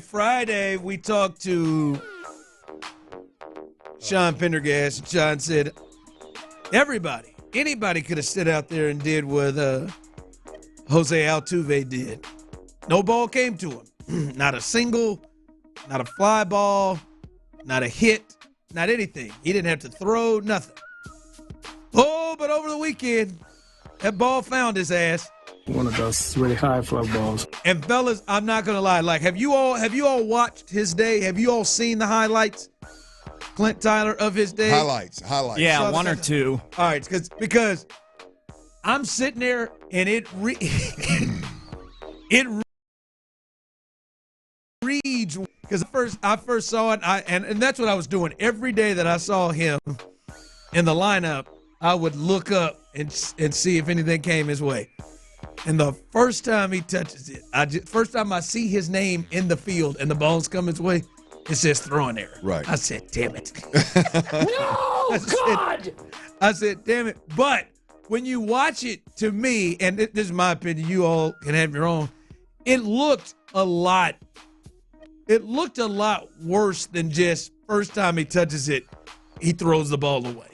Friday, we talked to Sean Pendergast. Sean said anybody could have stood out there and did what Jose Altuve did. No ball came to him. Not a single, not a fly ball, not a hit, not anything. He didn't have to throw, nothing. Oh, but over the weekend, that ball found his ass. One of those really high fly balls. And fellas, I'm not gonna lie. Like, have you all watched his day? Have you all seen the highlights, Clint Tyler, of his day? Highlights. Yeah, one or two. All right, because I'm sitting there and it reads, because I first saw it, and that's what I was doing every day that I saw him in the lineup. I would look up and see if anything came his way. And the first time he touches it, first time I see his name in the field and the ball's come his way, it says throwing error. Right. I said, damn it. No, God! I said, damn it. But when you watch it, to me, and this is my opinion, you all can have your own, it looked a lot worse than just first time he touches it, he throws the ball away.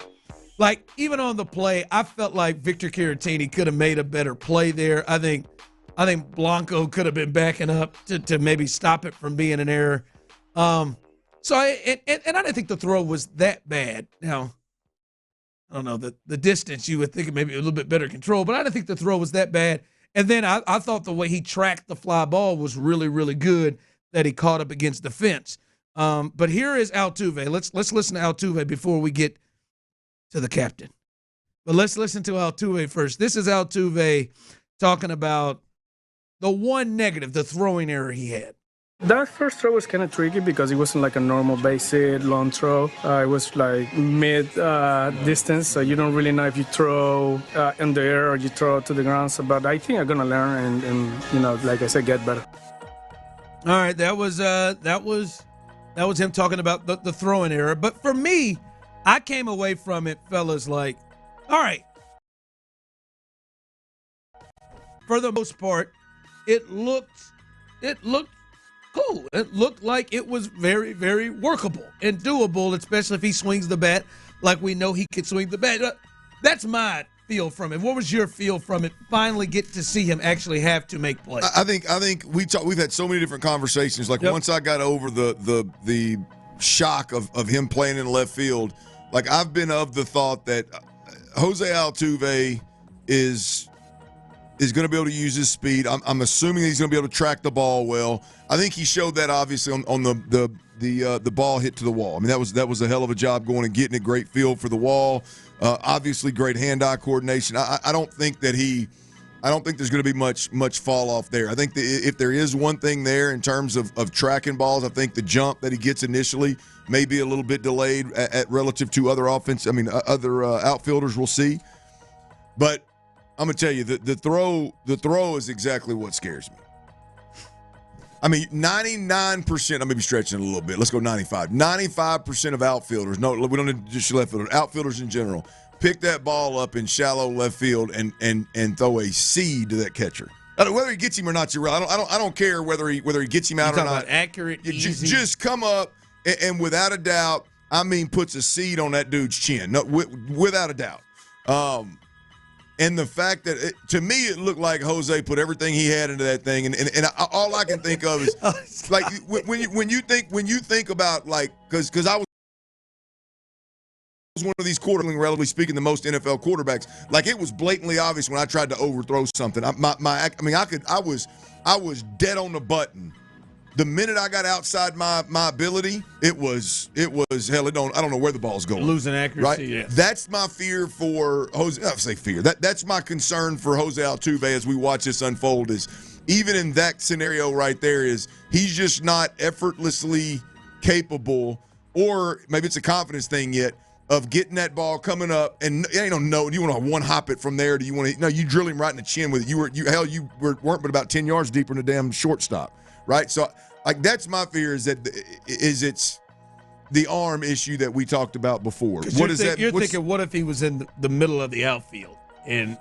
Like, even on the play, I felt like Victor Caratini could have made a better play there. I think Blanco could have been backing up to maybe stop it from being an error. I didn't think the throw was that bad. Now, I don't know, the distance, you would think maybe a little bit better control, but I didn't think the throw was that bad. And then I thought the way he tracked the fly ball was really, really good, that he caught up against the fence. But here is Altuve. Let's listen to Altuve before we get to the captain. But let's listen to Altuve first. This is Altuve talking about the one negative, the throwing error he had. That first throw was kind of tricky because it wasn't like a normal base hit, long throw. It was like mid-distance, so you don't really know if you throw in the air or you throw to the ground. But I think I'm going to learn and, like I said, get better. All right, that was him talking about the throwing error. But for me, I came away from it, fellas, like, all right. For the most part, it looked cool. It looked like it was very, very workable and doable, especially if he swings the bat like we know he could swing the bat. That's my feel from it. What was your feel from it? Finally get to see him actually have to make plays. I think we've had so many different conversations. Like, once I got over the shock of him playing in left field, like, I've been of the thought that Jose Altuve is going to be able to use his speed. I'm assuming he's going to be able to track the ball well. I think he showed that obviously on the ball hit to the wall. I mean, that was a hell of a job going and getting a great feel for the wall. Obviously, great hand-eye coordination. I don't think there's going to be much fall off there. I think if there is one thing there in terms of tracking balls, I think the jump that he gets initially may be a little bit delayed at relative to other other outfielders. We'll see. But I'm gonna tell you the throw is exactly what scares me. I mean, 99%. I may be stretching it a little bit. Let's go 95. 95% of outfielders. No, we don't need just left fielders. Outfielders in general pick that ball up in shallow left field and throw a seed to that catcher. Whether he gets him or not, I don't care whether he gets him out or not. Accurate, easy. Just come up and without a doubt, I mean, puts a seed on that dude's chin. No, without a doubt. And the fact that, to me, it looked like Jose put everything he had into that thing, and all I can think of is like when you think about, like, because I was one of these relatively speaking, the most NFL quarterbacks. Like, it was blatantly obvious when I tried to overthrow something. I was dead on the button. The minute I got outside my ability, it was hell. I don't know where the ball's going. Losing accuracy. Right? Yeah. That's my fear for Jose. I say fear. That's my concern for Jose Altuve as we watch this unfold. Is even in that scenario right there, is he's just not effortlessly capable, or maybe it's a confidence thing yet, of getting that ball coming up, and you don't know. Do you want to one hop it from there? Do you want to? No, you drill him right in the chin with it. You weren't but about 10 yards deeper in the damn shortstop, right? So, like, that's my fear, is it's the arm issue that we talked about before. What is that? You're thinking, what if he was in the middle of the outfield and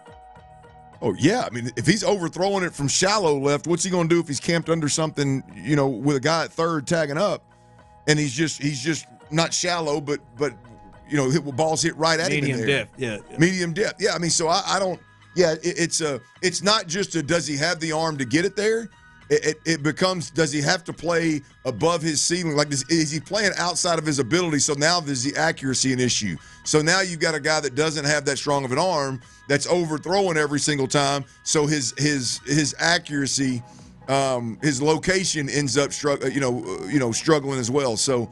Oh, yeah. I mean, if he's overthrowing it from shallow left, what's he going to do if he's camped under something, with a guy at third tagging up, and he's just not shallow, but balls hit right at him in there. Medium depth, yeah. Medium depth. Yeah, I mean, so I don't – yeah, it's not just does he have the arm to get it there? It becomes, does he have to play above his ceiling? Like, is he playing outside of his ability? So now there's the accuracy an issue. So now you've got a guy that doesn't have that strong of an arm that's overthrowing every single time. So his accuracy, his location ends up struggling as well. So,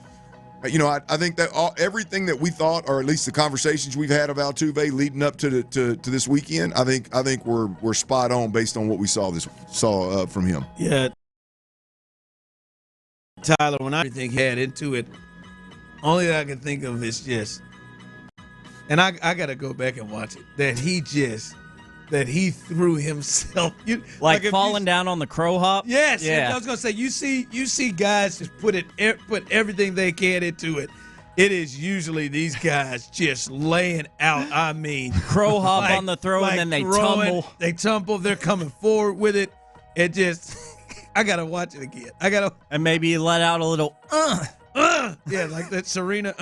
I think that everything that we thought, or at least the conversations we've had of Altuve leading up to this weekend, I think we're spot on based on what we saw from him. Yeah, Tyler, when I think had into it, only that I can think of is just, and I got to go back and watch it, that he threw himself. Like falling down on the crow hop? Yes. Yeah. I was going to say, you see guys just put everything they can into it. It is usually these guys just laying out. I mean, crow hop on the throw, and then they tumble. They tumble. They're coming forward with it. It just, I got to watch it again. And maybe you let out a little, Yeah, like that Serena,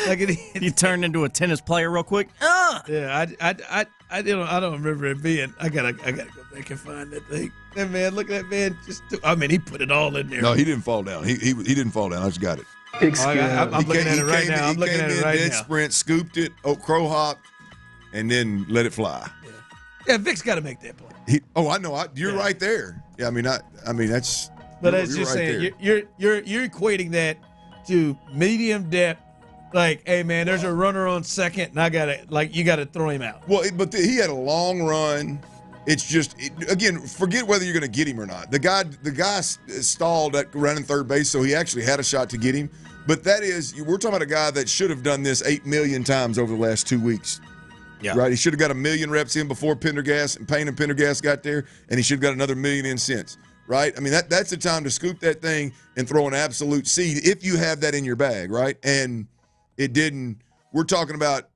like it. You turned into a tennis player real quick. Yeah, I don't remember it being. I gotta go back and find that thing. That man, look at that man. He put it all in there. No, he didn't fall down. He didn't fall down. I just got it. I'm looking at it right now. I'm looking at it right dead now. Sprint, scooped it, crow hopped, and then let it fly. Yeah, Vic's got to make that play. I know. You're right there. Yeah, I mean that's. But that's just saying. You're equating that to medium depth. Like, hey man, there's a runner on second, and you gotta throw him out. Well, but he had a long run. It's just again, forget whether you're going to get him or not. The guy stalled at running third base, so he actually had a shot to get him. But we're talking about a guy that should have done this 8 million times over the last 2 weeks. Yeah. Right. He should have got 1 million reps in before Pendergast and Payne and Pendergast got there, and he should have got another 1 million in since. Right. I mean that's the time to scoop that thing and throw an absolute seed if you have that in your bag. Right. And it didn't. We're talking about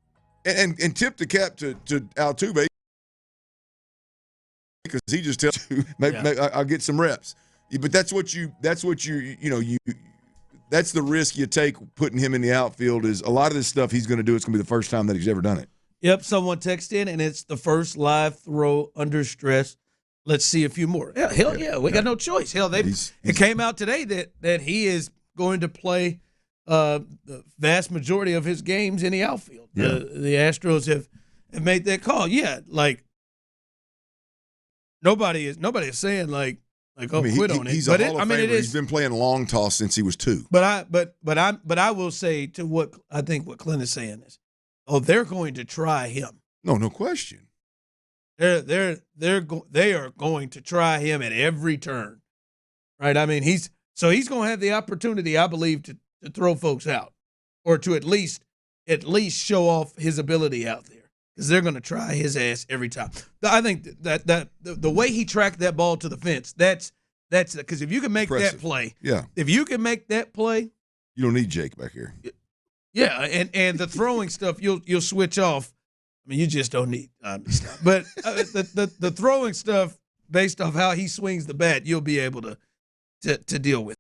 and tip the cap to Altuve because he just tells you maybe I'll get some reps. But that's the risk you take putting him in the outfield. Is a lot of this stuff he's going to do. It's going to be the first time that he's ever done it. Yep. Someone texted in, and it's the first live throw under stress. Let's see a few more. Hell yeah. We got no choice. Hell, it came out today that he is going to play the vast majority of his games in the outfield. Yeah. The Astros have made that call. Yeah, like nobody is saying quit on it. He's a Hall of Famer. He's been playing long toss since he was 2. But I will say to what I think what Clint is saying is, they're going to try him. No question. They are going to try him at every turn, right? I mean he's going to have the opportunity, I believe, to throw folks out, or to at least show off his ability out there, because they're going to try his ass every time. I think that the way he tracked that ball to the fence, that's because if you can make that play, if you can make that play, you don't need Jake back here. Yeah, and the throwing stuff you'll switch off. I mean, you just don't need stuff. But the throwing stuff based off how he swings the bat, you'll be able to deal with.